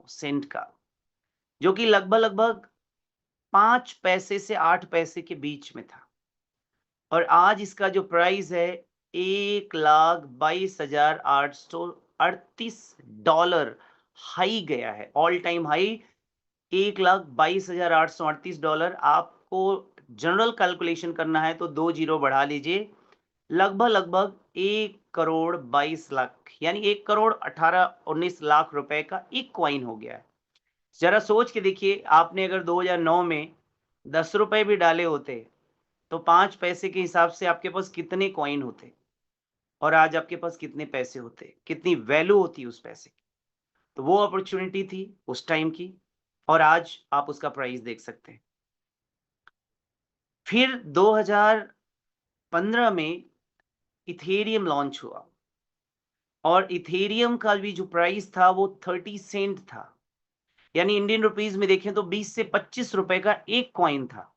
Saint का, जो कि लगभग 5 पैसे से 8 पैसे के बीच में था। और आज इसका जो प्राइस है $1,22,838 हाई गया है, ऑल टाइम हाई $1,22,838। आपको जनरल कैलकुलेशन करना है तो 2 जीरो बढ़ा लीजिए, लगभग 1,22,00,000 यानी 1,18,19,00,000 रुपए का एक कॉइन हो गया है। जरा सोच के देखिए, आपने अगर 2009 में 10 रुपए भी डाले होते तो 5 पैसे के हिसाब से आपके पास कितने कॉइन होते और आज आपके पास कितने पैसे होते, कितनी वैल्यू होती उस पैसे की। तो वो अपॉर्चुनिटी थी उस टाइम की और आज आप उसका प्राइस देख सकते हैं। फिर 2015 में इथेरियम लॉन्च हुआ और इथेरियम का भी जो प्राइस था वो 30 सेंट था, यानी इंडियन रुपीस में देखें तो 20 से 25 रुपए का एक कॉइन था,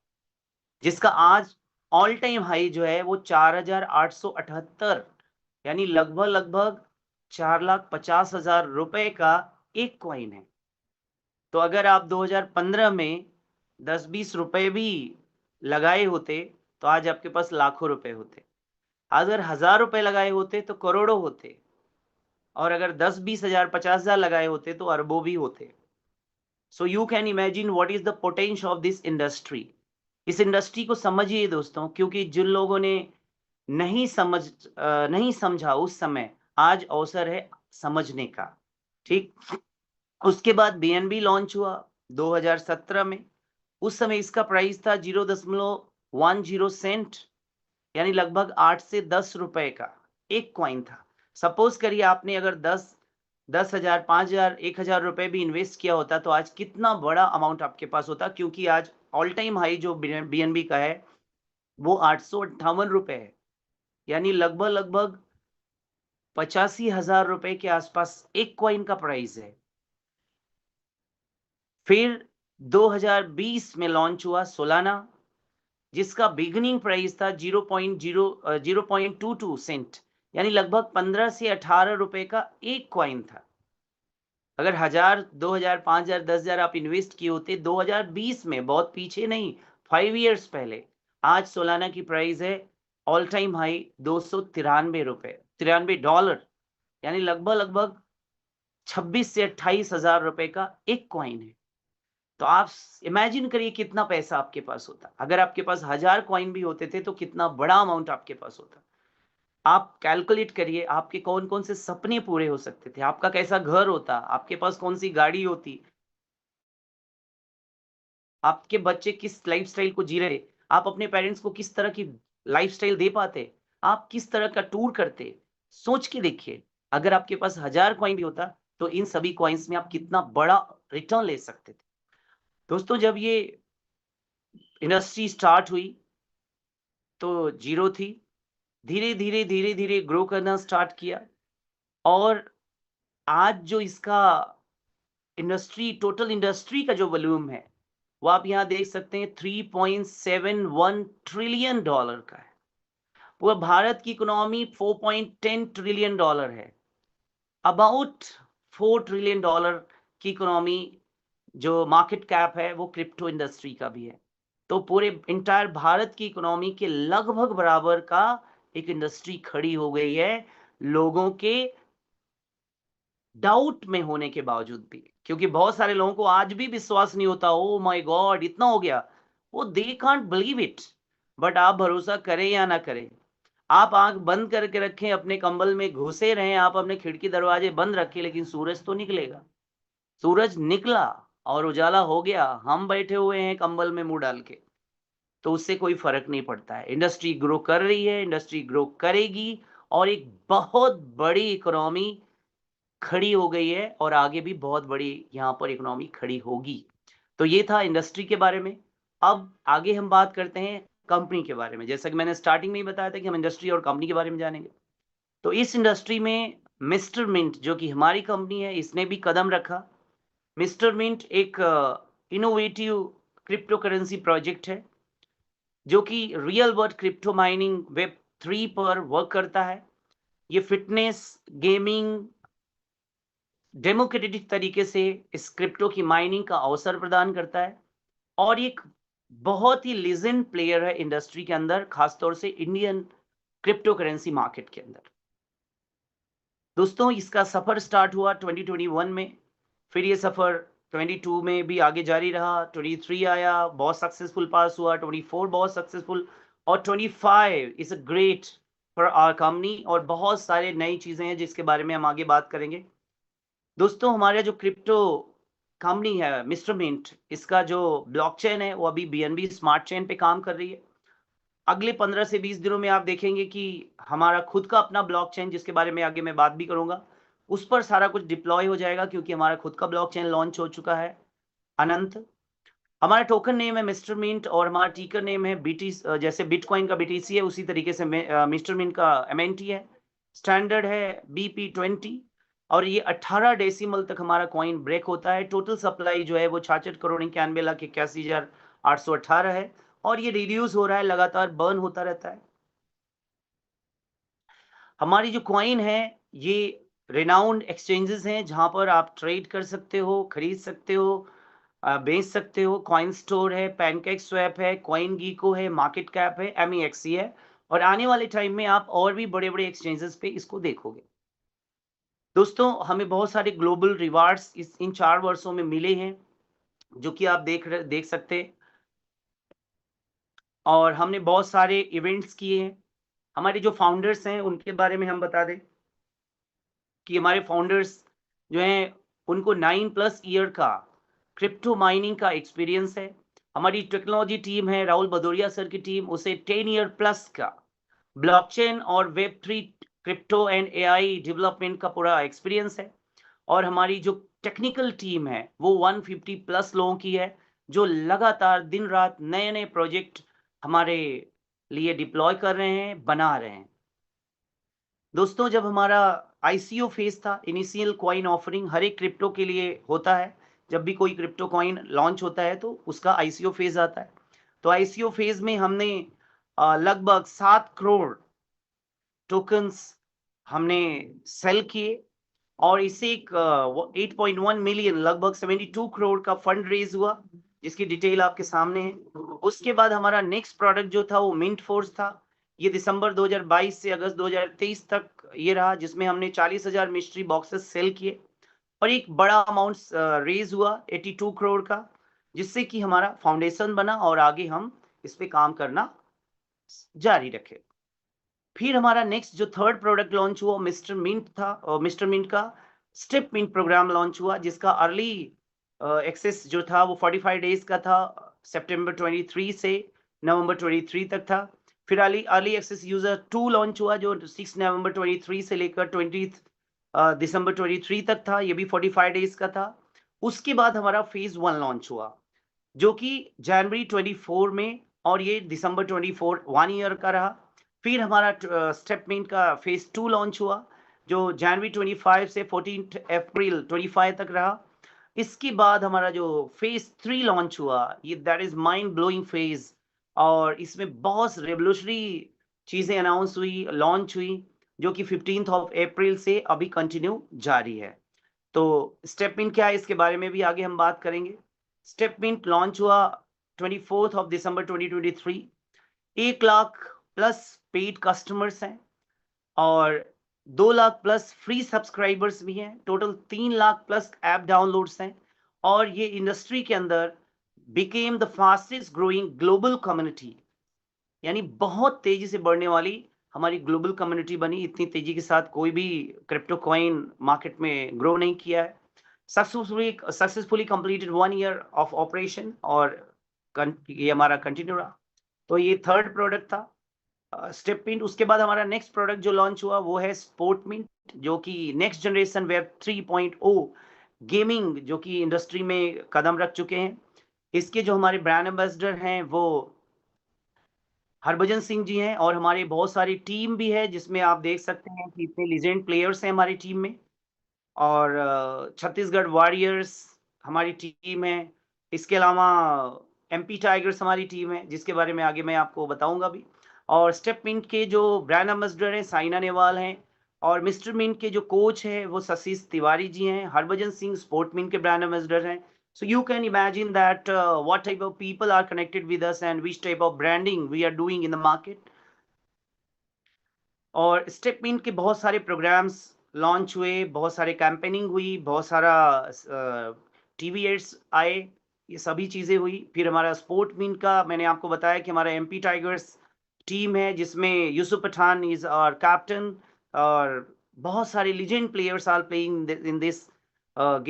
जिसका आज ऑल टाइम हाई जो है वो 4,878 यानी लगभग 4,50,000 रुपए का एक कॉइन है। तो अगर आप 2015 में 10-20 रुपए भी लगाए होते तो आज आपके पास लाखों रुपए होते। अगर 1,000 रुपए लगाए होते तो करोड़ों होते और अगर 10-20 हजार 50 हजार लगाए होते तो अरबों भी होते। So you can imagine what is the potential of this industry. इस इंडस्ट्री को समझिए दोस्तों, क्योंकि जिन लोगों ने नहीं समझा उस समय, आज अवसर है समझने का। ठीक, उसके बाद बीएनबी लॉन्च हुआ 2017 में। उस समय इसका प्राइस था 0.10 सेंट, यानी लगभग 8 से 10 रुपए का एक कॉइन था। सपोज करिए आपने अगर 10,000, 5,000, 1,000 रुपए भी इन्वेस्ट किया होता तो आज कितना बड़ा अमाउंट आपके पास होता, क्योंकि आज ऑल टाइम हाई जो बीएनबी का है वो 858 रुपए है, यानी लगभग 85,000 रुपए के आसपास एक कॉइन का प्राइस है। फिर 2020 में लॉन्च हुआ सोलाना, जिसका बिगिनिंग प्राइस था 0.22 सेंट, यानी लगभग 15 से 18 रुपए का एक कॉइन था। अगर 1,000, 2,000, 5,000, 10,000 आप इन्वेस्ट किए होते 2020 में, बहुत पीछे नहीं, 5 इयर्स पहले, आज सोलाना की प्राइस है ऑल टाइम हाई $293, यानी लगभग 26 से 28,000 रुपए का एक कॉइन है। तो आप इमेजिन करिए कितना पैसा आपके पास होता। अगर आपके पास 1,000 कॉइन भी होते थे तो कितना बड़ा अमाउंट आपके पास होता। आप कैलकुलेट करिए आपके कौन-कौन से सपने पूरे हो सकते थे, आपका कैसा घर होता, आपके पास कौन-सी गाड़ी होती, आपके बच्चे किस लाइफ़स्टाइल को जी रहे, आप अपने पेरेंट्स को किस तरह की लाइफ़स्टाइल दे पाते, आप किस तरह का टूर करते। सोच के देखिए, अगर आपके पास 1,000 कॉइन भी होता तो इन सभी कॉइन्स में आप कितना बड़ा रिटर्न ले सकते थे। दोस्तों, जब ये इंडस्ट्री स्टार्ट हुई तो ज़ीरो थी, धीरे-धीरे ग्रो करना स्टार्ट किया और आज जो इसका टोटल इंडस्ट्री का जो वॉल्यूम है, वो आप यहाँ देख सकते हैं $3.71 ट्रिलियन का है। पूरा भारत की इकोनॉमी $4.10 ट्रिलियन है। अबाउट $4 ट्रिलियन की इकोनॉमी जो मार्केट कैप है वो क्रिप्टो इंडस्ट्री का भी है। तो पूरे इंटायर भारत की इकोनॉमी के लगभग बराबर का एक इंडस्ट्री खड़ी हो गई है, लोगों के डाउट में होने के बावजूद भी। क्योंकि बहुत सारे लोगों को आज भी विश्वास नहीं होता, ओह माय गॉड इतना हो गया, वो they can't believe it. But आप भरोसा करें या ना करें, आप आंख बंद करके रखें, अपने कंबल में घुसे रहें, आप अपने खिड़की दरवाजे बंद रखें, लेकिन सूरज तो निकलेगा। सूरज निकला और उजाला हो गया, हम बैठे हुए हैं कंबल में मुंह डाल के, तो उससे कोई फर्क नहीं पड़ता है। इंडस्ट्री ग्रो कर रही है, इंडस्ट्री ग्रो करेगी और एक बहुत बड़ी इकोनॉमी खड़ी हो गई है और आगे भी बहुत बड़ी यहाँ पर इकोनॉमी खड़ी होगी। तो ये था इंडस्ट्री के बारे में। अब आगे हम बात करते हैं कंपनी के बारे में। जैसा कि मैंने स्टार्टिंग में ही बताया था कि हम इंडस्ट्री और कंपनी के बारे में जानेंगे। तो इस इंडस्ट्री में मिस्टर मिंट जो कि हमारी कंपनी है, इसने भी कदम रखा। मिस्टर मिंट एक इनोवेटिव क्रिप्टो करेंसी प्रोजेक्ट है, जो कि real world crypto mining web 3 पर वर्क करता है। ये फिटनेस, गेमिंग, डेमोक्रेटिक तरीके से इस क्रिप्टो की माइनिंग का अवसर प्रदान करता है और एक बहुत ही लीजेंड प्लेयर है इंडस्ट्री के अंदर, खासतौर से इंडियन क्रिप्टो करेंसी मार्केट के अंदर। दोस्तों, इसका सफर स्टार्ट हुआ 2021 में, फिर ये सफर 22 में भी आगे जारी रहा, 23 आया, बहुत सक्सेसफुल पास हुआ, 24 बहुत सक्सेसफुल, और 25 is a great for our company, और बहुत सारे नई चीजें हैं जिसके बारे में हम आगे बात करेंगे। दोस्तों, हमारा जो क्रिप्टो कंपनी है मिस्टर मिंट, इसका जो ब्लॉकचेन है वो अभी बीएनबी स्मार्ट चेन पे काम कर रही है। अगले 15 से 20 दिनों में आप देखेंगे कि हमारा खुद का अपना ब्लॉकचेन, जिसके बारे में आगे मैं बात भी करूंगा, उस पर सारा कुछ डिप्लॉय हो जाएगा, क्योंकि हमारा खुद का ब्लॉकचेन लॉन्च हो चुका है अनंत। हमारा टोकन नेम है मिस्टर मिंट और हमारा टीकर नेम है बीटी, जैसे बिटकॉइन का बीटीसी है उसी तरीके से मिस्टर मिंट का एमएनटी है। स्टैंडर्ड है BP20 और ये 18 डेसिमल तक हमारा कॉइन ब्रेक होता है। टोटल सप्लाई जो है वो 66,91,81,818 है और ये रिड्यूस हो रहा है, लगातार बर्न होता रहता है। हमारी जो कॉइन है ये रेनाउंड एक्सचेंजेस हैं जहां पर आप ट्रेड कर सकते हो, खरीद सकते हो, बेच सकते हो। कॉइन स्टोर है, पैनकेक स्वैप है, कॉइन गीको है, मार्केट कैप है, MEXC है, और आने वाले टाइम में आप और भी बड़े बड़े एक्सचेंजेस पे इसको देखोगे। दोस्तों, हमें बहुत सारे ग्लोबल रिवार्ड्स इन 4 वर्षों में मिले हैं, जो कि आप देख सकते हैं, और हमने बहुत सारे इवेंट्स किए हैं। हमारे जो फाउंडर्स हैं उनके बारे में हम बता दें कि हमारे फाउंडर्स जो हैं उनको 9+ ईयर का क्रिप्टो माइनिंग का एक्सपीरियंस है। हमारी टेक्नोलॉजी टीम है, राहुल भदौरिया सर की टीम, उसे 10 ईयर प्लस का ब्लॉकचेन और Web3 crypto and AI development का पूरा एक्सपीरियंस है। और हमारी जो टेक्निकल टीम है वो 150+ लोगों की है, जो लगातार दिन रात नए नए प्रोजेक्ट हमारे लिए डिप्लॉय कर रहे हैं, बना रहे हैं। दोस्तों, जब हमारा ICO फेज था, इनिशियल कॉइन ऑफरिंग हर एक क्रिप्टो के लिए होता है। जब भी कोई क्रिप्टो कॉइन लॉन्च होता है तो उसका ICO फेज आता है। तो ICO फेज में हमने लगभग 7 करोड़ टोकन्स हमने सेल किए और इससे एक 8.1 मिलियन, लगभग 72 करोड़ का फंड रेज हुआ, जिसकी डिटेल आपके सामने है। उसके बाद हमारा नेक्स्ट प्रोडक्ट जो था वो मिंट फोर्स था। ये दिसंबर 2022 से अगस्त 2023 तक ये रहा, जिसमें हमने 40,000 मिस्ट्री बॉक्सेस सेल किए और एक बड़ा अमाउंट रेज हुआ 82 करोड़ का, जिससे कि हमारा फाउंडेशन बना और आगे हम इस पे काम करना जारी रखे। फिर हमारा नेक्स्ट जो थर्ड प्रोडक्ट लॉन्च हुआ मिस्टर मिंट था, और मिस्टर मिंट का स्टेप मिंट प्रोग्राम लॉन्च हुआ, जिसका अर्ली एक्सेस जो था वो 45 डेज का था, सितंबर 23 से नवंबर 23 तक था। फिर अर्ली एक्सेस यूजर 2 लॉन्च हुआ, जो 6 नवंबर 23 से लेकर 20 दिसंबर 23 तक था, ये भी 45 डेज का था। उसके बाद हमारा फेज 1 लॉन्च हुआ, जो कि जनवरी 24 में, और ये दिसंबर 24 1 ईयर का रहा। फिर हमारा स्टेपमिंट का फेज 2 लॉन्च हुआ, जो जनवरी 25 से 14 अप्रैल 25 तक रहा। इसके बाद हमारा जो फेज 3 लॉन्च हुआ, ये that is mind blowing phase, और इसमें बहुत रेवोल्यूशनरी चीजें अनाउंस हुई, लॉन्च हुई, जो कि 15 अप्रैल से अभी कंटिन्यू जारी है। तो स्टेपमिंट क्या है इसके बारे में भी आगे हम बात करेंगे। स्टेपमिंट लॉन्च हुआ 24 दिसंबर 2023। 1 लाख प्लस पेड कस्टमर्स हैं और 2 लाख प्लस फ्री सब्सक्राइबर्स भी हैं। Total 3 lakh plus app downloads हैं और ये इंडस्ट्री के अंदर became the fastest growing global community, यानी बहुत तेजी से बढ़ने वाली हमारी ग्लोबल कम्युनिटी बनी। इतनी तेजी के साथ कोई भी क्रिप्टो कॉइन मार्केट में ग्रो नहीं किया है। Successfully completed 1 year of operation और ये हमारा कंटिन्यू रहा। तो ये थर्ड प्रोडक्ट था स्टेपमिंट। उसके बाद हमारा नेक्स्ट प्रोडक्ट जो लॉन्च हुआ वो है स्पोर्टमिंट, जो कि नेक्स्ट जनरेशन वेब 3.0 गेमिंग, जो कि इंडस्ट्री में कदम रख चुके हैं। इसके जो हमारे ब्रांड एम्बेसडर हैं वो हरभजन सिंह जी हैं, और हमारी बहुत सारी टीम भी है, जिसमें आप देख सकते हैं कि इतने लीजेंड प्लेयर्स हैं हमारी टीम में। और छत्तीसगढ़ वॉरियर्स हमारी टीम है। इसके अलावा MP टाइगर्स हमारी टीम है, जिसके बारे में आगे मैं आपको बताऊंगा भी। और स्टेपमिंट के जो ब्रांड एम्बेसडर हैं साइना नेहवाल हैं, और मिस्टर मिंट के जो कोच है वो शशिश तिवारी जी हैं, हरभजन सिंह स्पोर्ट मिंट के ब्रांड एम्बेसडर हैं. So you can imagine that what type of people are connected with us and which type of branding we are doing in the market. और step mint के बहुत सारे programmes launch हुए, बहुत सारे campaigning हुई, बहुत सारा टीवी एड्स आए, ये सभी चीज़ें हुई. फिर हमारा स्पोर्ट मिंट का मैंने आपको बताया कि हमारा एमपी टाइगर्स टीम है जिसमें Yusuf Pathan is our captain और बहुत सारे legend players are playing in this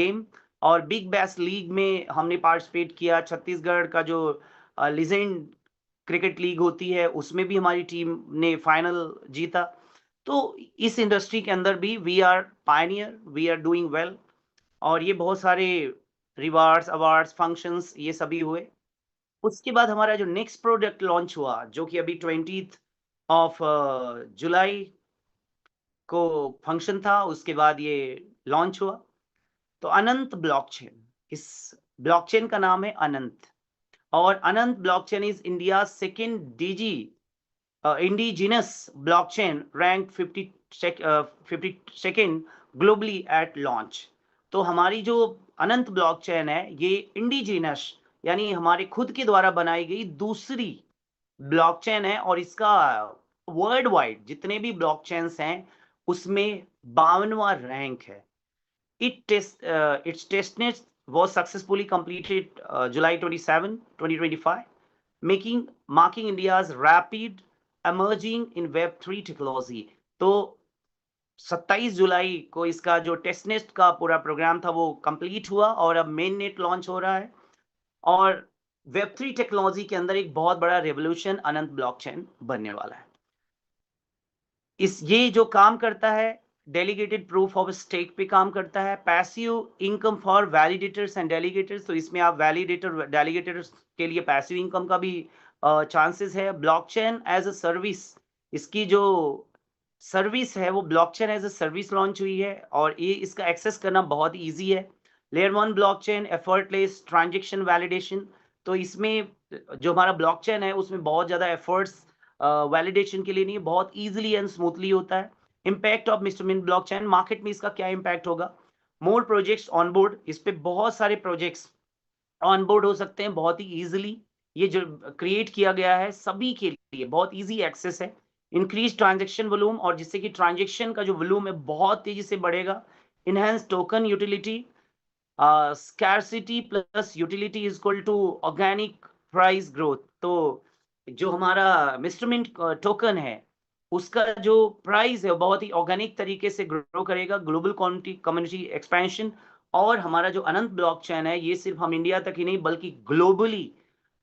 game. और बिग बैश लीग में हमने पार्टिसिपेट किया. छत्तीसगढ़ का जो लीजेंड क्रिकेट लीग होती है उसमें भी हमारी टीम ने फाइनल जीता. तो इस इंडस्ट्री के अंदर भी we are pioneer, we are doing well. और ये बहुत सारे रिवार्ड्स, अवार्ड्स, फंक्शंस ये सभी हुए. उसके बाद हमारा जो नेक्स्ट प्रोडक्ट लॉन्च हुआ जो कि अभी 20th ऑफ जुलाई को फंक्शन था, उसके बाद ये लॉन्च हुआ. तो अनंत ब्लॉकचेन, इस ब्लॉकचेन का नाम है अनंत. और Anant blockchain is India second indigenous blockchain ranked 52nd globally at launch. तो हमारी जो अनंत ब्लॉकचेन है ये इंडिजिनस यानी हमारे खुद के द्वारा बनाई गई दूसरी ब्लॉकचेन है और इसका वर्ल्ड वाइड जितने भी ब्लॉकचेन्स हैं उसमें 52वां रैंक है. Its testnet was successfully completed July 27, 2025, marking India's rapid emerging in Web3 technology. तो 27 जुलाई को इसका जो टेस्टनेट का पूरा प्रोग्राम था वो कंप्लीट हुआ और अब मेन नेट लॉन्च हो रहा है. और Web3 टेक्नोलॉजी के अंदर एक बहुत बड़ा रेवोल्यूशन अनंत ब्लॉकचेन बनने वाला है. ये जो काम करता है डेलीगेटेड प्रूफ ऑफ स्टेक पे काम करता है. Passive income for validators and delegators, तो इसमें आप वैलिडेटर डेलीगेटर्स के लिए पैसिव इनकम का भी चांसेस है. ब्लॉकचेन एज अ सर्विस, इसकी जो सर्विस है वो blockchain as a service launch हुई है और ये इसका एक्सेस करना बहुत ईजी है. Layer 1 blockchain effortless transaction validation, तो इसमें जो हमारा ब्लॉकचेन है उसमें बहुत ज़्यादा एफर्ट्स वैलिडेशन के लिए नहीं, बहुत इजीली एंड स्मूथली होता है. Impact of Mr mint blockchain, market में इसका क्या इम्पैक्ट होगा? मोर प्रोजेक्ट्स ऑन बोर्ड, इस पे बहुत सारे प्रोजेक्ट्स ऑन बोर्ड हो सकते हैं बहुत ही इजीली. ये जो क्रिएट किया गया है सभी के लिए बहुत इजी एक्सेस है. इंक्रीज ट्रांजेक्शन वॉल्यूम, और जिससे कि ट्रांजेक्शन का जो वॉल्यूम है बहुत तेजी से बढ़ेगा. Enhance token utility, scarcity plus utility is equal to organic price growth. तो जो हमारा मिस्टर मिंट टोकन है उसका जो प्राइस है वो बहुत ही ऑर्गेनिक तरीके से ग्रो करेगा. ग्लोबल कम्युनिटी एक्सपेंशन, और हमारा जो अनंत ब्लॉकचेन है ये सिर्फ हम इंडिया तक ही नहीं बल्कि ग्लोबली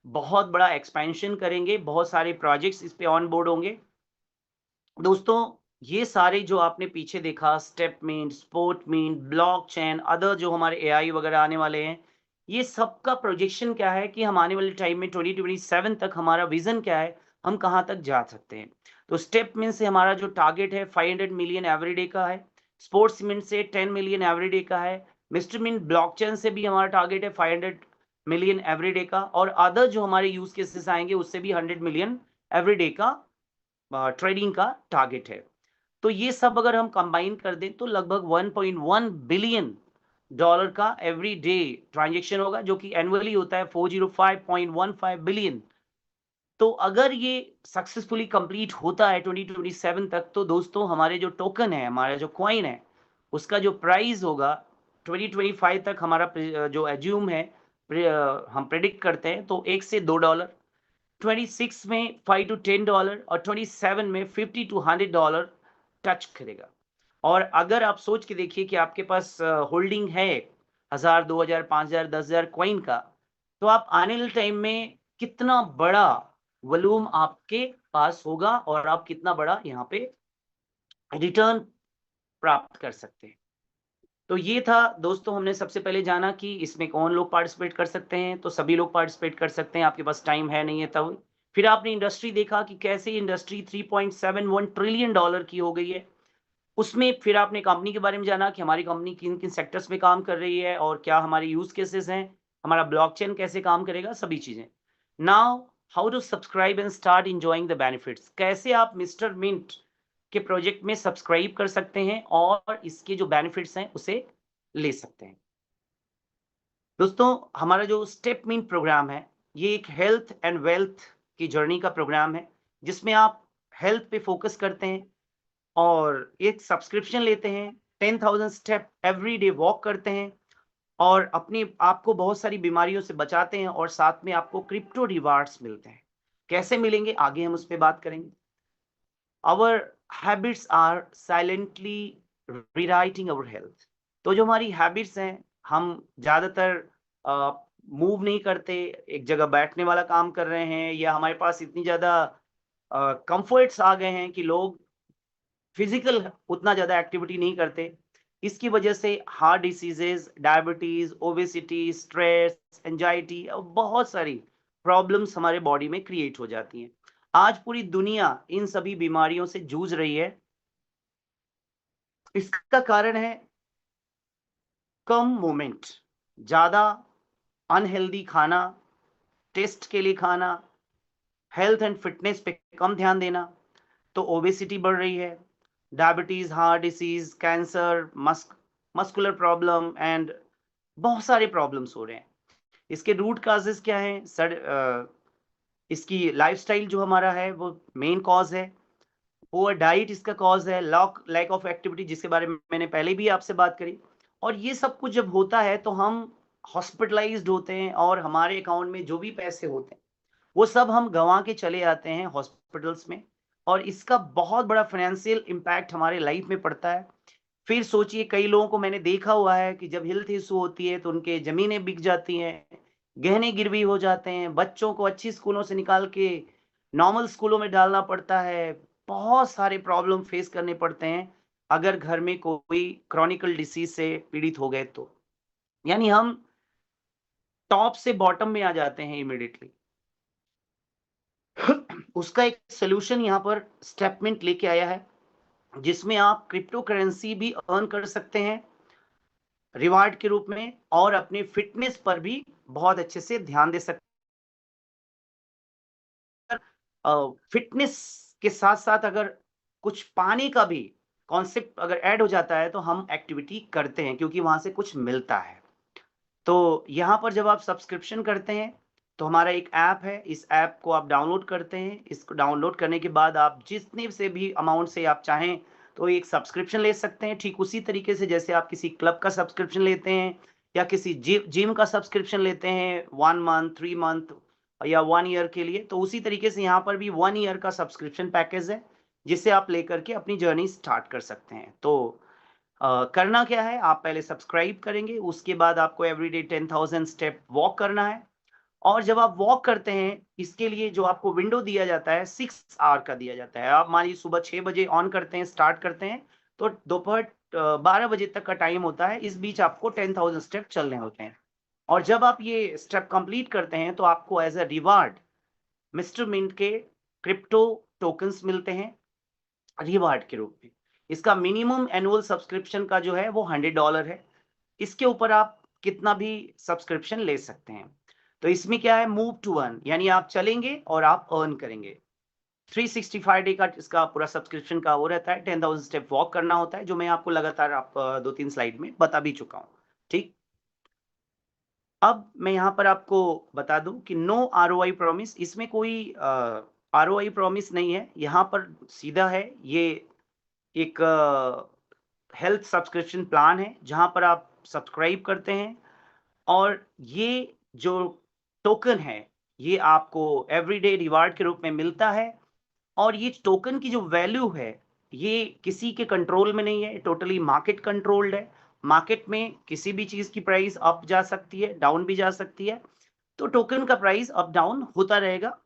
बहुत बड़ा एक्सपेंशन करेंगे. बहुत सारे प्रोजेक्ट्स इस पे ऑन बोर्ड होंगे. दोस्तों ये सारे जो आपने पीछे देखा step mint, sport mint, blockchain, other जो हमारे एआई वगैरह आने वाले हैं, ये सबका प्रोजेक्शन क्या है कि हम आने वाले टाइम में 2027 तक हमारा विजन क्या है, हम कहाँ तक जा सकते हैं. तो स्टेप मिंट से हमारा जो टारगेट है 500 मिलियन एवरीडे का है. स्पोर्ट्स मिंट से 10 मिलियन एवरीडे का है. मिस्टर मिंट ब्लॉकचेन से भी हमारा टारगेट है 500 मिलियन एवरीडे का. और अदर जो हमारे यूज केसेस आएंगे उससे भी 100 मिलियन एवरीडे का ट्रेडिंग का टारगेट है. तो ये सब अगर हम कंबाइन कर दें तो लगभग 1.1 बिलियन डॉलर का एवरी डे ट्रांजेक्शन होगा जो कि एनुअली होता है 405.15 बिलियन. तो अगर ये सक्सेसफुली कंप्लीट होता है 2027 तक तो दोस्तों हमारे जो टोकन है, हमारा जो कॉइन है, उसका जो प्राइस होगा 2025 तक हमारा जो एज्यूम है हम प्रेडिक्ट करते हैं तो $1 से $2, 26 में $5 to $10 और 27 में $50 to $100 टच करेगा. और अगर आप सोच के देखिए कि आपके पास होल्डिंग है 1000, 2000, 5000, 10,000 कॉइन का, तो आप आने वाले टाइम में कितना बड़ा वॉल्यूम आपके पास होगा और आप कितना बड़ा यहाँ पे रिटर्न प्राप्त कर सकते हैं. तो ये था दोस्तों, हमने सबसे पहले जाना कि इसमें कौन लोग पार्टिसिपेट कर सकते हैं. तो सभी लोग पार्टिसिपेट कर सकते हैं, आपके पास टाइम है नहीं है तब. फिर आपने इंडस्ट्री देखा कि कैसे इंडस्ट्री 3.71 ट्रिलियन डॉलर की हो गई है. उसमें फिर आपने कंपनी के बारे में जाना कि हमारी कंपनी किन किन सेक्टर्स में काम कर रही है और क्या हमारे यूज केसेस हैं, हमारा ब्लॉकचेन कैसे काम करेगा, सभी चीजें. Now how to subscribe and start enjoying the benefits. कैसे आप मिस्टर मिंट के प्रोजेक्ट में सब्सक्राइब कर सकते हैं और इसके जो बेनिफिट्स हैं उसे ले सकते हैं। दोस्तों, हमारा जो स्टेप मीट प्रोग्राम है, ये एक हेल्थ एंड वेल्थ की जर्नी का प्रोग्राम है, जिसमें आप हेल्थ पे फोकस करते हैं और एक सब्सक्रिप्शन लेते हैं, 10,000 स्टेप एवरी डे वॉक करते हैं और अपनी आपको बहुत सारी बीमारियों से बचाते हैं और साथ में आपको क्रिप्टो रिवार्ड्स मिलते हैं। कैसे मिलेंगे, आगे हम उस पे बात करेंगे। Our habits are silently rewriting our health. तो जो हमारी हैबिट्स हैं, हम ज़्यादातर मूव नहीं करते, एक जगह बैठने वाला काम कर रहे हैं, या हमारे पास इतनी ज़्यादा कंफर्ट्स आ गए हैं कि लोग फिजिकल उतना ज़्यादा एक्टिविटी नहीं करते। इसकी वजह से heart diseases, diabetes, obesity, stress, anxiety और बहुत सारी प्रॉब्लम्स हमारे बॉडी में क्रिएट हो जाती हैं। आज पूरी दुनिया इन सभी बीमारियों से जूझ रही है। इसका कारण है कम मूवमेंट, ज़्यादा अनहेल्दी खाना, टेस्ट के लिए खाना, हेल्थ एंड फिटनेस पे कम ध्यान देना। तो ओबेसिटी बढ़ रही है, diabetes, heart disease, cancer, muscular problem and बहुत सारे प्रॉब्लम्स हो रहे हैं। इसके रूट काजेस क्या हैं? इसकी लाइफस्टाइल जो हमारा है वो मेन कॉज है। पुअर डाइट इसका कॉज है, लैक ऑफ एक्टिविटी जिसके बारे में मैंने पहले भी आपसे बात करी। और ये सब कुछ जब होता है तो हम हॉस्पिटलाइज्ड होते हैं और हमारे अकाउंट में जो भी पैसे होते हैं वो सब हम गंवा के चले आते हैं हॉस्पिटल्स में, और इसका बहुत बड़ा फाइनेंशियल इम्पैक्ट हमारे लाइफ में पड़ता है। फिर सोचिए, कई लोगों को मैंने देखा हुआ है कि जब हेल्थ इशू होती है तो उनके ज़मीनें बिक जाती हैं, गहने गिरवी हो जाते हैं, बच्चों को अच्छी स्कूलों से निकाल के नॉर्मल स्कूलों में डालना पड़ता है, बहुत सारे प्रॉब्लम फेस करने पड़ते हैं अगर घर में कोई क्रॉनिकल डिसीज़ से पीड़ित हो गए तो। यानी हम टॉप से बॉटम में आ जाते हैं इमीडिएटली। उसका एक सॉल्यूशन यहाँ पर स्टेपमिंट लेके आया है, जिसमें आप क्रिप्टो करेंसी भी अर्न कर सकते हैं रिवार्ड के रूप में और अपने फिटनेस पर भी बहुत अच्छे से ध्यान दे सकते हैं। फिटनेस के साथ-साथ अगर कुछ पाने का भी कॉन्सेप्ट अगर ऐड हो जाता है तो हम एक्टिविटी करते हैं क्योंकि वहाँ से कुछ मिलता है। तो यहाँ पर जब आप सब्सक्रिप्शन करते हैं तो हमारा एक ऐप है, इस ऐप को आप डाउनलोड करते हैं। इसको डाउनलोड करने के बाद आप जितने से भी अमाउंट से आप चाहें तो एक सब्सक्रिप्शन ले सकते हैं, ठीक उसी तरीके से जैसे आप किसी क्लब का सब्सक्रिप्शन लेते हैं या किसी जिम का सब्सक्रिप्शन लेते हैं 1 मंथ, 3 मंथ या 1 ईयर के लिए। तो उसी तरीके से यहाँ पर भी 1 ईयर का सब्सक्रिप्शन पैकेज है, जिसे आप लेकर के अपनी जर्नी स्टार्ट कर सकते हैं। तो करना क्या है, आप पहले सब्सक्राइब करेंगे, उसके बाद आपको एवरीडे 10,000 स्टेप वॉक करना है। और जब आप वॉक करते हैं, इसके लिए जो आपको विंडो दिया जाता है 6 आवर का दिया जाता है। आप मान लीजिए सुबह 6 बजे ऑन करते हैं, स्टार्ट करते हैं, तो दोपहर 12 बजे तक का टाइम होता है। इस बीच आपको 10,000 स्टेप चलने होते हैं। और जब आप ये स्टेप कंप्लीट करते हैं तो आपको as a reward Mr mint के क्रिप्टो टोकन्स मिलते हैं रिवार्ड के रूप में। इसका मिनिमम एनुअल सब्सक्रिप्शन का जो है वो $100 है। इसके ऊपर आप कितना भी सब्सक्रिप्शन ले सकते हैं। तो इसमें क्या है, मूव टू अर्न, यानी आप चलेंगे और आप अर्न करेंगे। 365 डे का इसका पूरा सब्सक्रिप्शन का वो रहता है। 10,000 स्टेप वॉक करना होता है, जो मैं आपको लगातार आप 2-3 स्लाइड में बता भी चुका हूँ। ठीक। अब मैं यहाँ पर आपको बता दूं कि नो आरओआई प्रॉमिस, इसमें कोई आरओआई प्रॉमिस नहीं है। यहाँ पर सीधा है, ये एक हेल्थ सब्सक्रिप्शन प्लान है जहाँ पर आप सब्सक्राइब करते हैं और ये जो टोकन है ये आपको एवरीडे रिवार्ड के रूप में मिलता है। और ये टोकन की जो वैल्यू है ये किसी के कंट्रोल में नहीं है, टोटली मार्केट कंट्रोल्ड है। मार्केट में किसी भी चीज की प्राइस अप जा सकती है, डाउन भी जा सकती है, तो टोकन का प्राइस अप डाउन होता रहेगा।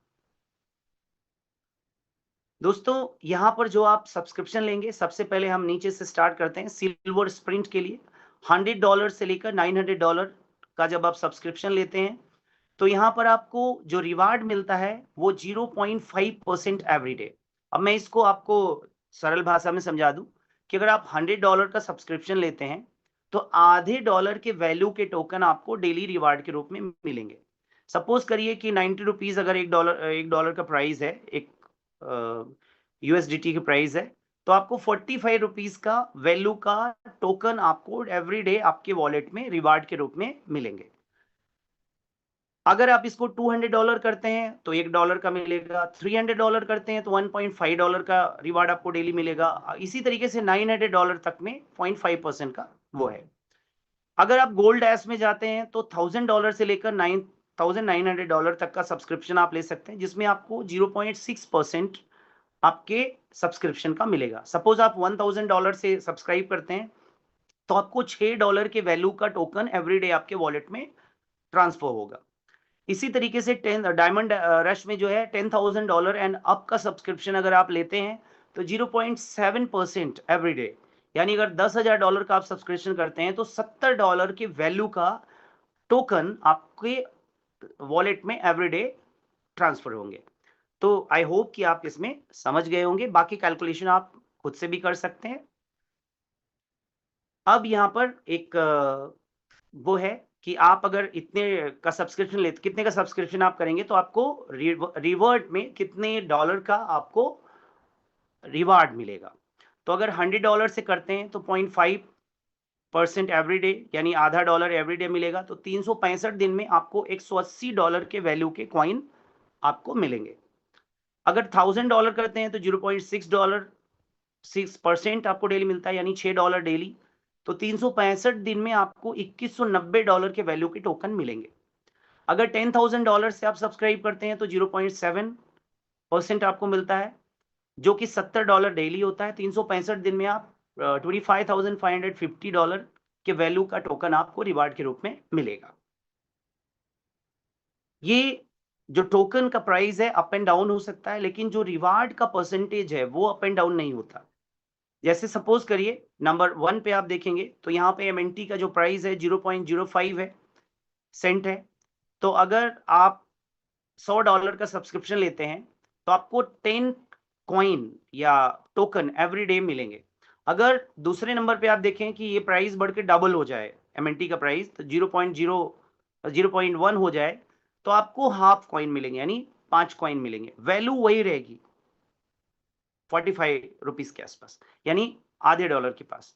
दोस्तों, यहाँ पर जो आप सब्सक्रिप्शन लेंगे, सबसे पहले हम नीचे से स्टार्ट करते हैं। सिल्वर स्प्रिंट के लिए $100 से लेकर $900 का जब आप सब्सक्रिप्शन लेते हैं तो यहाँ पर आपको जो रिवार्ड मिलता है वो 0.5% एवरी डे। अब मैं इसको आपको सरल भाषा में समझा दूं कि अगर आप $100 का सब्सक्रिप्शन लेते हैं तो आधे डॉलर के वैल्यू के टोकन आपको डेली रिवार्ड के रूप में मिलेंगे। सपोज करिए कि 90 रुपीज अगर एक डॉलर का प्राइस है, एक यूएसडीटी की प्राइस है, तो आपको 45 रुपीज का वैल्यू का टोकन आपको एवरी डे आपके वॉलेट में रिवार्ड के रूप में मिलेंगे। अगर आप इसको $200 करते हैं तो $1 का मिलेगा, $300 करते हैं तो $1.5 का रिवार्ड आपको डेली मिलेगा। इसी तरीके से $900 तक में 0.5% का वो है। अगर आप गोल्ड एस में जाते हैं तो $1000 से लेकर $9,900 तक का सब्सक्रिप्शन आप ले सकते हैं, जिसमें आपको 0.6% आपके सब्सक्रिप्शन का मिलेगा। सपोज आप $1000 से सब्सक्राइब करते हैं तो आपको $6 के वैल्यू का टोकन एवरी डे आपके वॉलेट में ट्रांसफर होगा। इसी तरीके से डायमंड रश में जो है $10,000 एंड अप का सब्सक्रिप्शन अगर आप लेते हैं तो 0.7% एवरी डे, यानी अगर $10,000 का आप सब्सक्रिप्शन करते हैं तो $70 के वैल्यू का टोकन आपके वॉलेट में एवरी डे ट्रांसफर होंगे। तो आई होप कि आप इसमें समझ गए होंगे। बाकी कैलकुलेशन आप खुद से भी कर सकते हैं। अब यहाँ पर एक वो है कि आप अगर इतने का सब्सक्रिप्शन लेते, कितने का सब्सक्रिप्शन आप करेंगे तो आपको रिवर्ट में कितने डॉलर का आपको रिवार्ड मिलेगा। तो अगर $100 से करते हैं तो 0.5% एवरी डे, यानी आधा डॉलर एवरी डे मिलेगा। तो 365 दिन में आपको $180 के वैल्यू के कॉइन आपको मिलेंगे। अगर $1000 करते हैं तो $0.6% आपको डेली मिलता है, यानी $6 डेली। तो 365 दिन में आपको $2190 के वैल्यू के टोकन मिलेंगे। अगर $10,000 से आप सब्सक्राइब करते हैं तो 0.7% आपको मिलता है, जो कि $70 डेली होता है। 365 दिन में आप $25,550 के वैल्यू का टोकन आपको रिवार्ड के रूप में मिलेगा। ये जो टोकन का प्राइस है अप एंड डाउन हो सकता है, लेकिन जो रिवार्ड का परसेंटेज है वो अप एंड डाउन नहीं होता। जैसे सपोज करिए नंबर 1 पे आप देखेंगे तो यहाँ पे एमएनटी का जो प्राइस है 0.05 है सेंट है। तो अगर आप $100 का सब्सक्रिप्शन लेते हैं तो आपको 10 कॉइन या टोकन एवरी डे मिलेंगे। अगर दूसरे नंबर पे आप देखें कि ये प्राइस बढ़ के डबल हो जाए, एमएनटी का प्राइस तो 0.1 हो जाए, तो आपको हाफ कॉइन मिलेंगे, यानी 5 कॉइन मिलेंगे। वैल्यू वही रहेगी 45 रुपीज के आसपास, यानी आधे डॉलर के पास।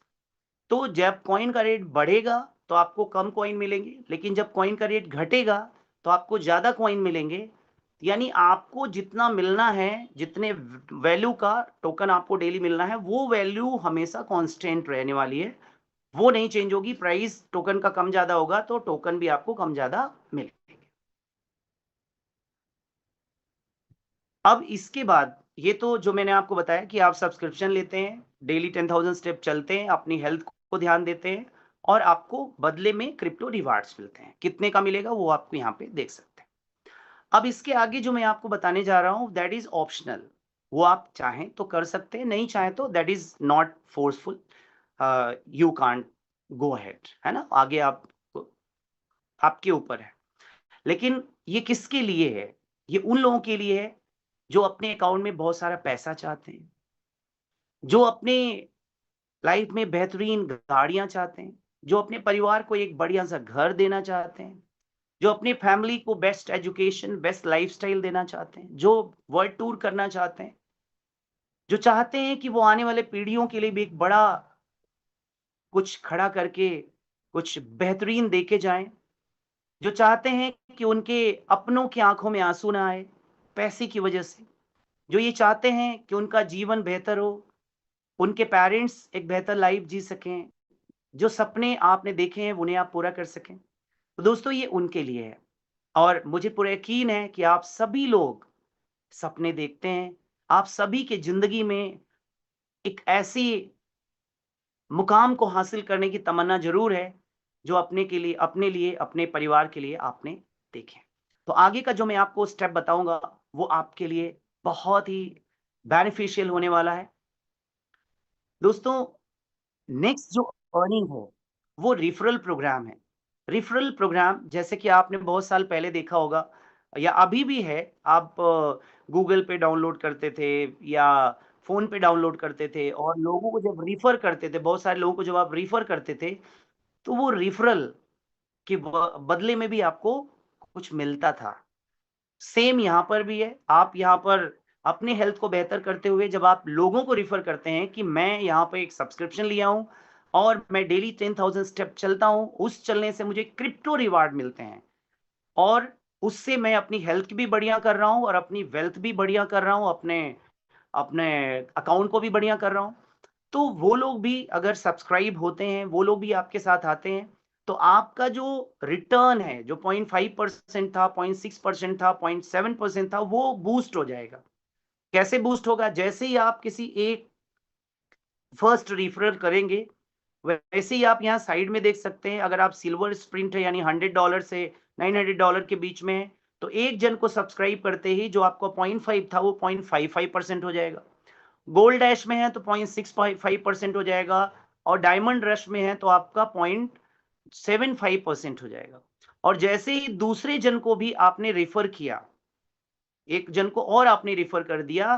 तो जब कॉइन का रेट बढ़ेगा तो आपको कम कॉइन मिलेंगे, लेकिन जब कॉइन का रेट घटेगा तो आपको ज्यादा कॉइन मिलेंगे। यानी आपको जितना मिलना है, जितने वैल्यू का टोकन आपको डेली मिलना है, वो वैल्यू हमेशा कांस्टेंट रहने वाली है, वो नहीं चेंज होगी। प्राइस टोकन का कम ज्यादा होगा तो टोकन भी आपको कम ज्यादा मिलेंगे। अब इसके बाद ये तो जो मैंने आपको बताया कि आप सब्सक्रिप्शन लेते हैं, डेली 10,000 स्टेप चलते हैं, अपनी हेल्थ को ध्यान देते हैं और आपको बदले में क्रिप्टो रिवार्ड्स मिलते हैं। कितने का मिलेगा वो आपको यहाँ पे देख सकते हैं। अब इसके आगे जो मैं आपको बताने जा रहा हूँ दैट इज ऑप्शनल। वो आप चाहें तो कर सकते हैं, नहीं चाहें तो that is not forceful, you can't go ahead, है ना। आगे आप आपके ऊपर है। लेकिन ये किसके लिए है? ये उन लोगों के लिए है जो अपने अकाउंट में बहुत सारा पैसा चाहते हैं, जो अपने लाइफ में बेहतरीन गाड़ियां चाहते हैं, जो अपने परिवार को एक बढ़िया सा घर देना चाहते हैं, जो अपनी फैमिली को बेस्ट एजुकेशन, बेस्ट लाइफस्टाइल देना चाहते हैं, जो वर्ल्ड टूर करना चाहते हैं, जो चाहते हैं कि वो आने वाले पीढ़ियों के लिए भी एक बड़ा कुछ खड़ा करके कुछ बेहतरीन देके जाएं, जो चाहते हैं कि उनके अपनों की आंखों में आंसू ना आए पैसे की वजह से, जो ये चाहते हैं कि उनका जीवन बेहतर हो, उनके पेरेंट्स एक बेहतर लाइफ जी सकें, जो सपने आपने देखे हैं उन्हें आप पूरा कर सकें। तो दोस्तों ये उनके लिए है और मुझे पूरा यकीन है कि आप सभी लोग सपने देखते हैं। आप सभी के जिंदगी में एक ऐसी मुकाम को हासिल करने की तमन्ना जरूर है जो अपने लिए, अपने परिवार के लिए आपने देखे। तो आगे का जो मैं आपको स्टेप बताऊंगा वो आपके लिए बहुत ही बेनिफिशियल होने वाला है। दोस्तों नेक्स्ट जो अर्निंग है वो रिफरल प्रोग्राम है। रिफरल प्रोग्राम जैसे कि आपने बहुत साल पहले देखा होगा या अभी भी है। आप गूगल पे डाउनलोड करते थे या फोन पे डाउनलोड करते थे और लोगों को जब रिफर करते थे, बहुत सारे लोगों को जब आप रिफर करते थे तो वो रिफरल के बदले में भी आपको कुछ मिलता था। सेम यहाँ पर भी है। आप यहाँ पर अपने हेल्थ को बेहतर करते हुए जब आप लोगों को रिफर करते हैं कि मैं यहाँ पे एक सब्सक्रिप्शन लिया हूँ और मैं डेली 10,000 स्टेप चलता हूँ, उस चलने से मुझे क्रिप्टो रिवार्ड मिलते हैं और उससे मैं अपनी हेल्थ भी बढ़िया कर रहा हूँ और अपनी वेल्थ भी बढ़िया कर रहा हूँ, अपने अपने अकाउंट को भी बढ़िया कर रहा हूँ। तो वो लोग भी अगर सब्सक्राइब होते हैं, वो लोग भी आपके साथ आते हैं, तो आपका जो रिटर्न है, जो 0.5% था, 0.6% था, 0.7% था, वो बूस्ट हो जाएगा। कैसे बूस्ट होगा? जैसे ही आप किसी एक फर्स्ट रेफरल करेंगे, वैसे ही आप यहाँ साइड में देख सकते हैं, अगर आप सिल्वर स्प्रिंट है यानी $100 से $900 के बीच में है, तो एक जन को सब्सक्राइब करते ही जो आपका 0.5 था वो 0.55% हो जाएगा। गोल्ड डैश में है तो 0.65% हो जाएगा और डायमंड रश में है तो आपका 0.75% हो जाएगा। और जैसे ही दूसरे जन को भी आपने रेफर किया, एक जन को और आपने रेफर कर दिया,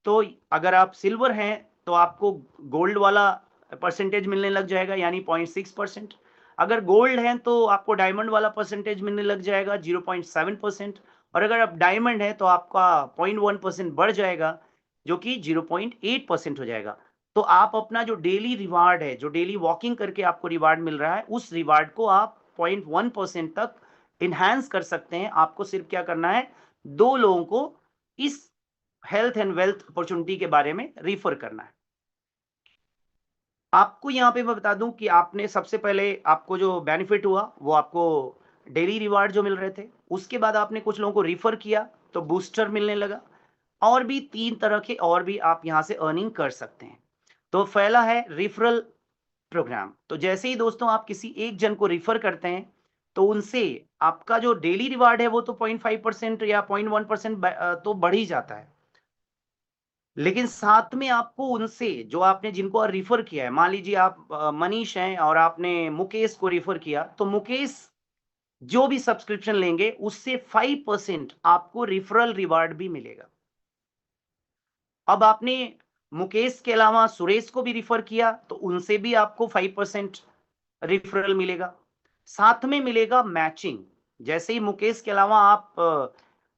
तो अगर आप सिल्वर हैं तो आपको गोल्ड वाला परसेंटेज मिलने लग जाएगा यानी 0.6%। अगर गोल्ड हैं तो आपको डायमंड वाला परसेंटेज मिलने लग जाएगा 0.7%। और अगर आप डायमंड हैं तो आपका 0.1% बढ़ जाएगा जो कि 0.8% हो जाएगा। तो आप अपना जो डेली रिवार्ड है, जो डेली वॉकिंग करके आपको रिवार्ड मिल रहा है, उस रिवार्ड को आप 0.1% तक इनहैंस कर सकते हैं। आपको सिर्फ क्या करना है, 2 लोगों को इस हेल्थ एंड वेल्थ अपॉर्चुनिटी के बारे में रिफर करना है। आपको यहाँ पे मैं बता दूं कि आपने सबसे पहले आपको जो बेनिफिट हुआ वो आपको डेली रिवार्ड जो मिल रहे थे, उसके बाद आपने कुछ लोगों को रिफर किया तो बूस्टर मिलने लगा। और भी 3 तरह के और भी आप यहाँ से अर्निंग कर सकते हैं। तो पहला है रेफरल प्रोग्राम। तो जैसे ही दोस्तों आप किसी एक जन को रिफर करते हैं तो उनसे आपका जो डेली रिवार्ड है वो तो 0.5% या 0.1% तो बढ़ ही जाता है। लेकिन साथ में आपको उनसे जो आपने जिनको रिफर किया है, मान लीजिए आप मनीष हैं और आपने मुकेश को रिफर किया, तो मुकेश जो भी सब्सक्रिप्शन लेंगे उससे 5% आपको रेफरल रिवार्ड भी मिलेगा। अब आपने मुकेश के अलावा सुरेश को भी रिफर किया तो उनसे भी आपको 5% रेफरल मिलेगा। साथ में मिलेगा मैचिंग। जैसे ही मुकेश के अलावा आप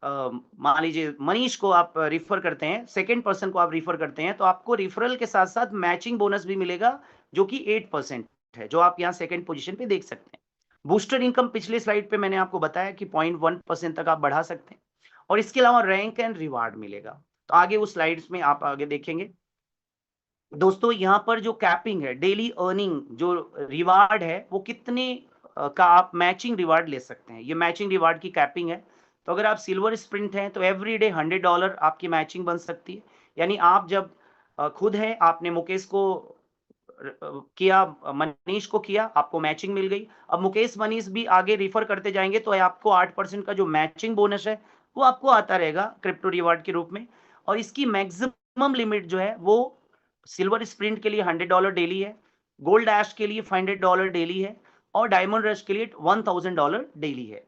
मान लीजिए मनीष को आप रिफर करते हैं, सेकंड पर्सन को आप रिफर करते हैं, तो आपको रिफरल के साथ साथ मैचिंग बोनस भी मिलेगा जो कि 8% है, जो आप यहाँ सेकंड पोजीशन पे देख सकते हैं। बूस्टर इनकम पिछले स्लाइड पे मैंने आपको बताया कि 0.1% तक आप बढ़ा सकते हैं और इसके अलावा रैंक एंड रिवार्ड मिलेगा। तो आगे उस स्लाइड्स में आप आगे देखेंगे। दोस्तों यहाँ पर जो कैपिंग है, डेली अर्निंग जो रिवार्ड है, वो कितने का आप मैचिंग रिवार्ड ले सकते हैं, ये मैचिंग रिवार्ड की कैपिंग है। तो अगर आप सिल्वर स्प्रिंट हैं तो एवरी डे $100 आपकी मैचिंग बन सकती है। यानी आप जब खुद है आपने मुकेश को किया, मनीष को किया, आपको मैचिंग मिल गई। अब मुकेश मनीष भी आगे रिफर करते जाएंगे तो आपको 8% का जो मैचिंग बोनस है वो आपको आता रहेगा क्रिप्टो रिवार्ड के रूप में। और इसकी मैक्सिमम लिमिट जो है वो सिल्वर स्प्रिंट के लिए $100 डेली है, गोल्ड डैश के लिए $500 डेली है और डायमंड रश के लिए $1000 डेली है।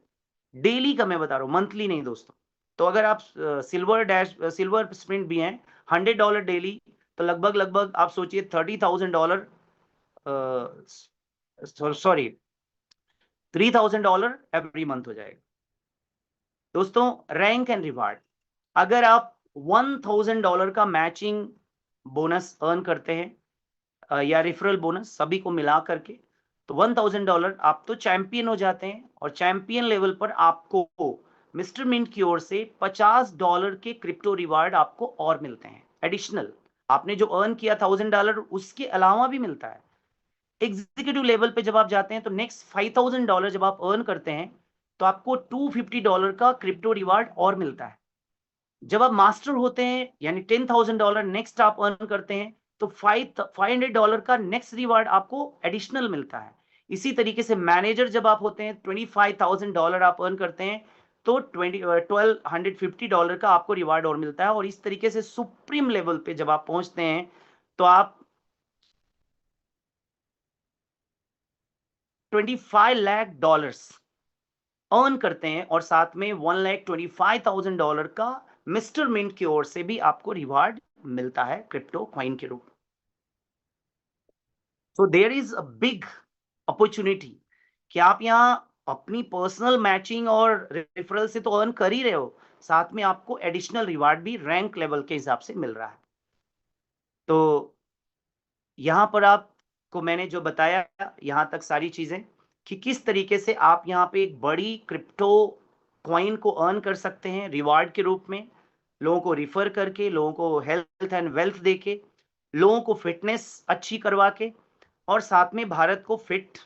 डेली का मैं बता रहा हूँ, मंथली नहीं दोस्तों। तो अगर आप सिल्वर स्प्रिंट भी हैं, $100 डेली, तो लगभग लगभग आप सोचिए $30,000, सॉरी $3000 एवरी मंथ हो जाएगा। दोस्तों रैंक एंड रिवार्ड, अगर आप $1000 का मैचिंग बोनस अर्न करते हैं या रेफरल बोनस सभी को मिला करके, तो $1000 आप तो चैंपियन हो जाते हैं और चैंपियन लेवल पर आपको मिस्टर मिंट की ओर से $50 के क्रिप्टो रिवार्ड आपको और मिलते हैं एडिशनल। आपने जो अर्न किया $1000 उसके अलावा भी मिलता है। एग्जीक्यूटिव लेवल पे जब आप जाते हैं तो नेक्स्ट $5000 जब आप अर्न करते हैं तो आपको $250 का क्रिप्टो रिवार्ड और मिलता है। जब आप मास्टर होते हैं यानी $10,000 नेक्स्ट आप अर्न करते हैं तो $500 का नेक्स्ट रिवार्ड आपको एडिशनल मिलता है। इसी तरीके से मैनेजर जब आप होते हैं $25,000 आप अर्न करते हैं तो $1250 का आपको रिवार्ड और मिलता है। और इस तरीके से सुप्रीम लेवल पे जब आप पहुंचते हैं तो आप 25 लाख डॉलर्स अर्न करते हैं और साथ में $1,25,000 का मिस्टर मिंट की ओर से भी आपको रिवार्ड मिलता है क्रिप्टो कॉइन के रूप में। So there is a big opportunity कि आप यहाँ अपनी पर्सनल मैचिंग और रेफरल से तो अर्न कर ही रहे हो, साथ में आपको एडिशनल रिवार्ड भी रैंक लेवल के हिसाब से मिल रहा है। तो यहाँ पर आपको मैंने जो बताया यहाँ तक सारी चीज़ें कि किस तरीके से आप यहाँ पे एक बड़ी क्रिप्टो कॉइन को अर्न कर सकते हैं रिवार्ड के रूप में, लोगों को रिफ़र करके, लोगों को हेल्थ एंड वेल्थ देके, लोगों को फिटनेस अच्छी करवा के और साथ में भारत को फिट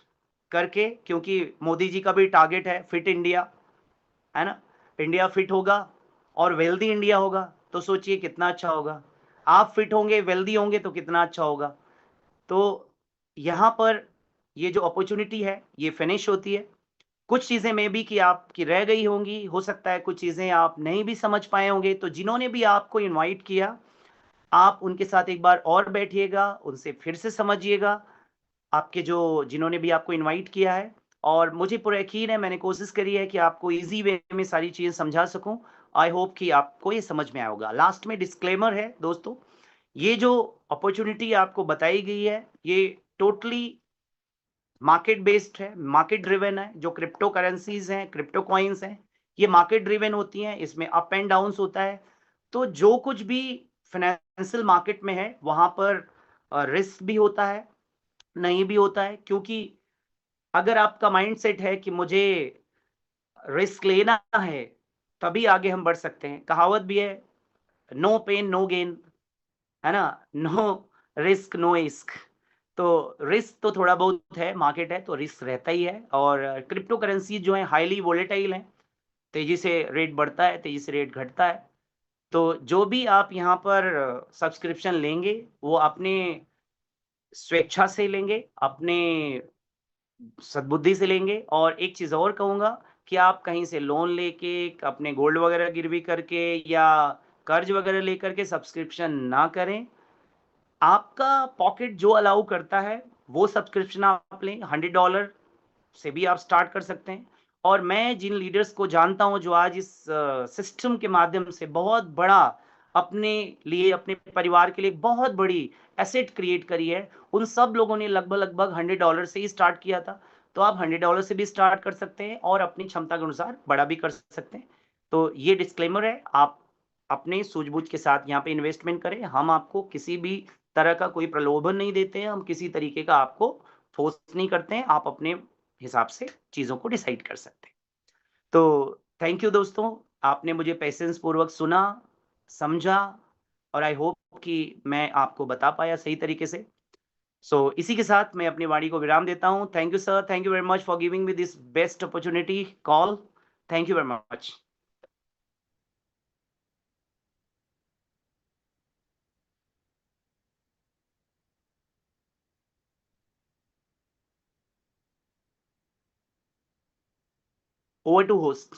करके, क्योंकि मोदी जी का भी टारगेट है फिट इंडिया, है ना? इंडिया फिट होगा और वेल्दी इंडिया होगा, तो सोचिए कितना अच्छा होगा। आप फिट होंगे, वेल्दी होंगे तो कितना अच्छा होगा। तो यहाँ पर ये जो अपॉर्च्युनिटी है, ये फिनिश होती है। कुछ चीज़ें मे बी कि आपकी रह गई होंगी, हो सकता है कुछ चीज़ें आप नहीं भी समझ पाए होंगे, तो जिन्होंने भी आपको इनवाइट किया, आप उनके साथ एक बार और बैठिएगा, उनसे फिर से समझिएगा, आपके जो जिन्होंने भी आपको इनवाइट किया है और मुझे पूरा यकीन है मैंने कोशिश करी है कि आपको ईज़ी वे में सारी चीज़ें समझा सकूँ। आई होप कि आपको ये समझ में आया होगा। लास्ट में डिस्क्लेमर है दोस्तों, ये जो अपॉर्च्युनिटी आपको बताई गई है, ये टोटली मार्केट बेस्ड है, मार्केट ड्रिवन है। जो क्रिप्टो करेंसीज़ हैं, क्रिप्टो कॉइन्स हैं, ये मार्केट ड्रिवन होती हैं, इसमें अप एंड डाउन्स होता है। तो जो कुछ भी फाइनेंशियल मार्केट में है, वहाँ पर रिस्क भी होता है, नहीं भी होता है, क्योंकि अगर आपका माइंडसेट है कि मुझे रिस्क लेना है, तभी आगे हम बढ़ सकते हैं। कहावत भी है, नो पेन नो गेन, है ना? नो रिस्क नो इश्क। तो रिस्क तो थोड़ा बहुत है, मार्केट है तो रिस्क रहता ही है और क्रिप्टो करेंसी जो है हाईली वोलेटाइल हैं, तेज़ी से रेट बढ़ता है, तेज़ी से रेट घटता है। तो जो भी आप यहाँ पर सब्सक्रिप्शन लेंगे, वो अपने स्वेच्छा से लेंगे, अपने सद्बुद्धि से लेंगे और एक चीज़ और कहूँगा कि आप कहीं से लोन लेके, अपने गोल्ड वगैरह गिरवी करके या कर्ज वगैरह लेकर के सब्सक्रिप्शन ना करें। आपका पॉकेट जो अलाउ करता है, वो सब्सक्रिप्शन आप लें, $100 से भी आप स्टार्ट कर सकते हैं। और मैं जिन लीडर्स को जानता हूँ, जो आज इस सिस्टम के माध्यम से बहुत बड़ा अपने लिए, अपने परिवार के लिए बहुत बड़ी एसेट क्रिएट करी है, उन सब लोगों ने लगभग-लगभग $100 से ही स्टार्ट किया था। तो आप $100 से भी स्टार्ट कर सकते हैं और अपनी क्षमता के अनुसार बड़ा भी कर सकते हैं। तो ये डिस्क्लेमर है, आप अपने सूझबूझ के साथ यहाँ पे इन्वेस्टमेंट करें। हम आपको किसी भी तरह का कोई प्रलोभन नहीं देते हैं, हम किसी तरीके का आपको फ़ोर्स नहीं करते हैं, आप अपने हिसाब से चीज़ों को डिसाइड कर सकते हैं। तो थैंक यू दोस्तों, आपने मुझे पेशेंस पूर्वक सुना, समझा और आई होप कि मैं आपको बता पाया सही तरीके से। सो इसी के साथ मैं अपनी वाणी को विराम देता हूँ। Thank you sir, thank you very much for giving me this best opportunity call. Thank you very much. Over to host.